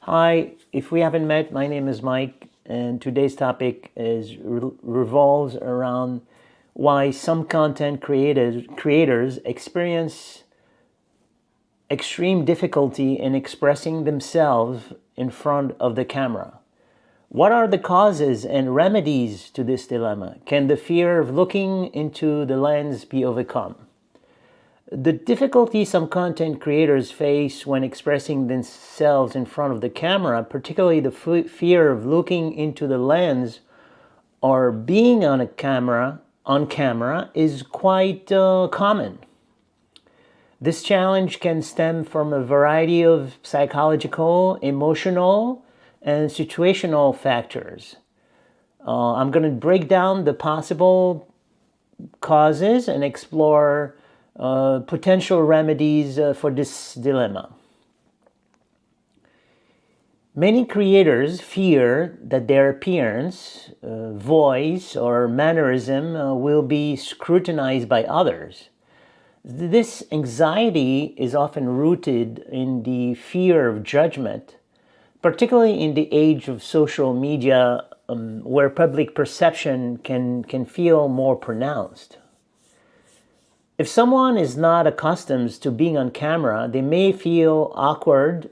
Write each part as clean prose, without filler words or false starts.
Hi, if we haven't met, my name is Mike, and today's topic revolves around why some content creators experience extreme difficulty in expressing themselves in front of the camera. What are the causes and remedies to this dilemma? Can the fear of looking into the lens be overcome? The difficulty some content creators face when expressing themselves in front of the camera, particularly the fear of looking into the lens or being on camera, is quite common. This challenge can stem from a variety of psychological, emotional, and situational factors. I'm going to break down the possible causes and explore potential remedies for this dilemma. Many creators fear that their appearance, voice, or mannerism will be scrutinized by others. This anxiety is often rooted in the fear of judgment, particularly in the age of social media, where public perception can feel more pronounced. If someone is not accustomed to being on camera, they may feel awkward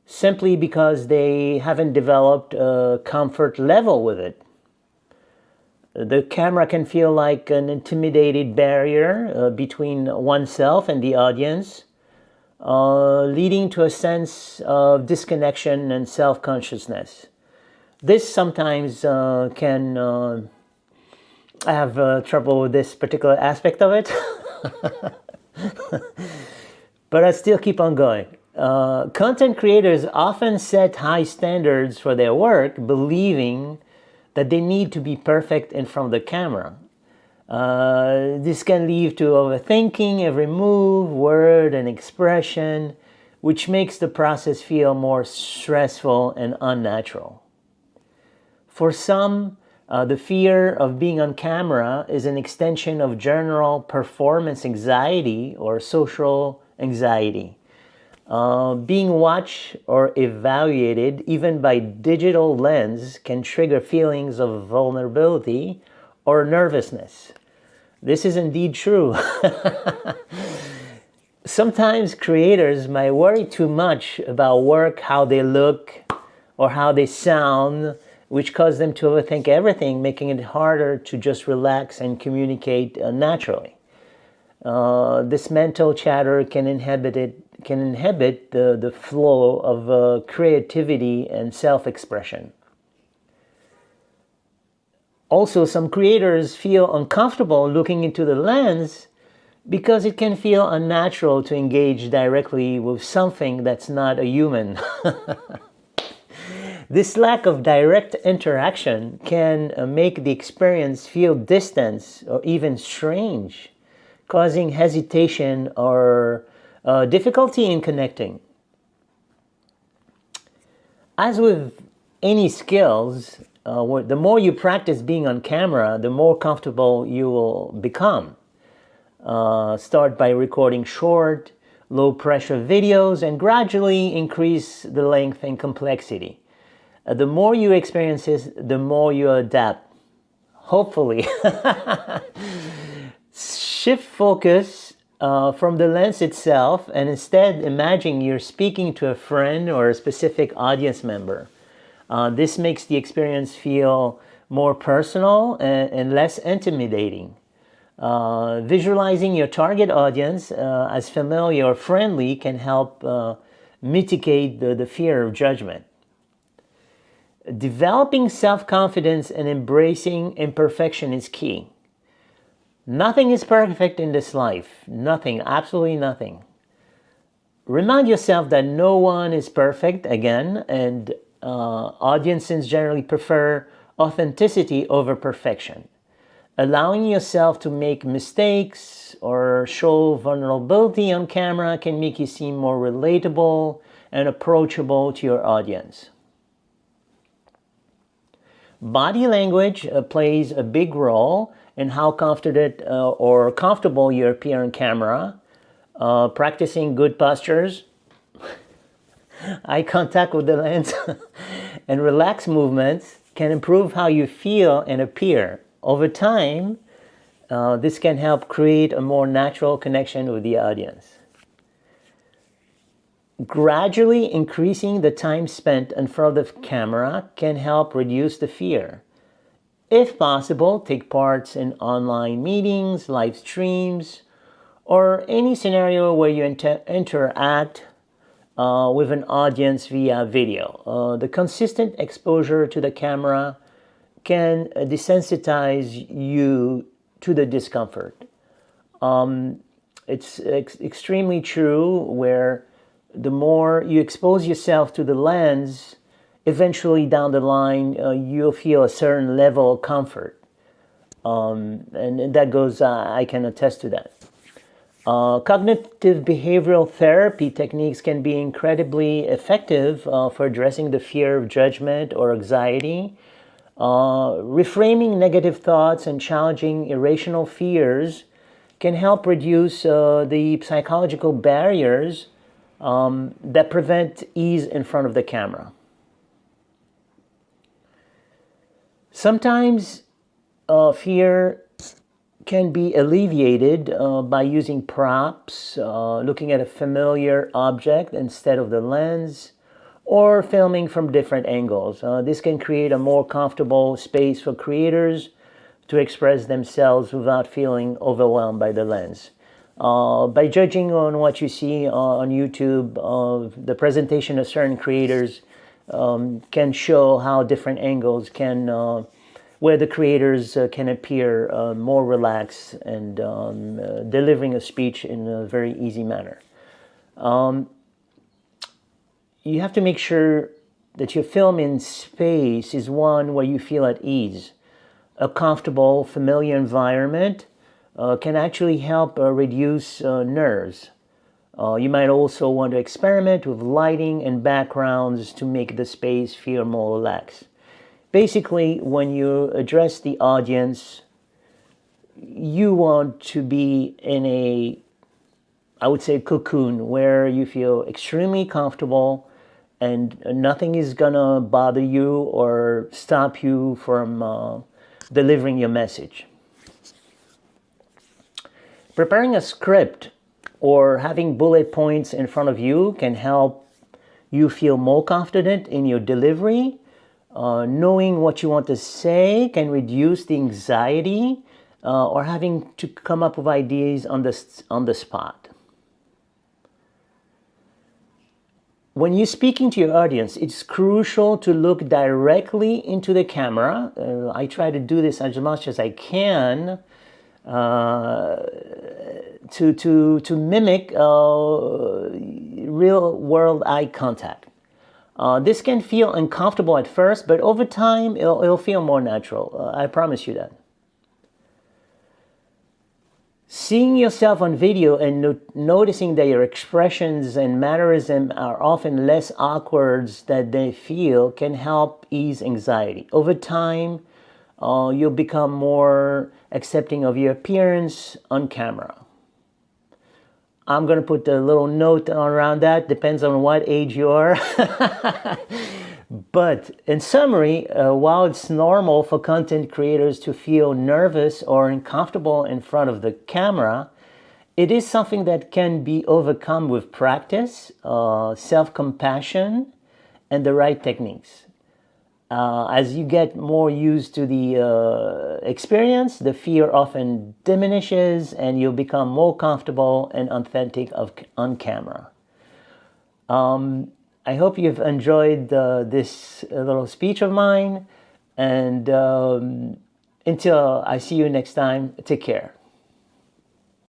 simply because they haven't developed a comfort level with it. The camera can feel like an intimidating barrier between oneself and the audience, leading to a sense of disconnection and self-consciousness. This sometimes can I have trouble with this particular aspect of it, but I still keep on going. Content creators often set high standards for their work, believing that they need to be perfect in front of the camera. This can lead to overthinking every move, word, and expression, which makes the process feel more stressful and unnatural. For some, the fear of being on camera is an extension of general performance anxiety or social anxiety. Being watched or evaluated, even by digital lens, can trigger feelings of vulnerability or nervousness. This is indeed true. Sometimes creators might worry too much about work, how they look, or how they sound, which cause them to overthink everything, making it harder to just relax and communicate naturally. This mental chatter can inhibit the flow of creativity and self-expression. Also, some creators feel uncomfortable looking into the lens because it can feel unnatural to engage directly with something that's not a human. This lack of direct interaction can make the experience feel distant or even strange, causing hesitation or difficulty in connecting. As with any skills, the more you practice being on camera, the more comfortable you will become. Start by recording short, low-pressure videos and gradually increase the length and complexity. The more you experience this, the more you adapt. Hopefully. Shift focus from the lens itself and instead imagine you're speaking to a friend or a specific audience member. This makes the experience feel more personal and less intimidating. Visualizing your target audience as familiar or friendly can help mitigate the fear of judgment. Developing self-confidence and embracing imperfection is key. Nothing is perfect in this life. Nothing, absolutely nothing. Remind yourself that no one is perfect, again, and audiences generally prefer authenticity over perfection. Allowing yourself to make mistakes or show vulnerability on camera can make you seem more relatable and approachable to your audience. Body language plays a big role in how confident or comfortable you appear on camera. Practicing good postures eye contact with the lens, and relaxed movements can improve how you feel and appear. Over time, this can help create a more natural connection with the audience. Gradually increasing the time spent in front of the camera can help reduce the fear. If possible, take part in online meetings, live streams, or any scenario where you interact with an audience via video. The consistent exposure to the camera can desensitize you to the discomfort. It's extremely true where the more you expose yourself to the lens, eventually down the line, you'll feel a certain level of comfort. And that goes, I can attest to that. Cognitive behavioral therapy techniques can be incredibly effective for addressing the fear of judgment or anxiety. Reframing negative thoughts and challenging irrational fears can help reduce the psychological barriers that prevent ease in front of the camera. Sometimes fear can be alleviated by using props, looking at a familiar object instead of the lens, or filming from different angles. This can create a more comfortable space for creators to express themselves without feeling overwhelmed by the lens. By judging on what you see on YouTube, the presentation of certain creators can show how different angles can, where the creators can appear more relaxed and delivering a speech in a very easy manner. You have to make sure that your film in space is one where you feel at ease. A comfortable, familiar environment can actually help reduce nerves. You might also want to experiment with lighting and backgrounds to make the space feel more relaxed. Basically, when you address the audience, you want to be in a, I would say, cocoon where you feel extremely comfortable and nothing is gonna bother you or stop you from delivering your message. Preparing a script or having bullet points in front of you can help you feel more confident in your delivery. Knowing what you want to say can reduce the anxiety or having to come up with ideas on the spot. When you're speaking to your audience, it's crucial to look directly into the camera. I try to do this as much as I can to mimic real world eye contact. This can feel uncomfortable at first, but over time it'll feel more natural. I promise you that. Seeing yourself on video and noticing that your expressions and mannerisms are often less awkward than they feel can help ease anxiety. Over time, you'll become more accepting of your appearance on camera. I'm going to put a little note around that. Depends on what age you are. But in summary, while it's normal for content creators to feel nervous or uncomfortable in front of the camera, it is something that can be overcome with practice, self-compassion, and the right techniques. As you get more used to the experience, the fear often diminishes and you'll become more comfortable and authentic on camera. I hope you've enjoyed this little speech of mine, and until I see you next time, take care.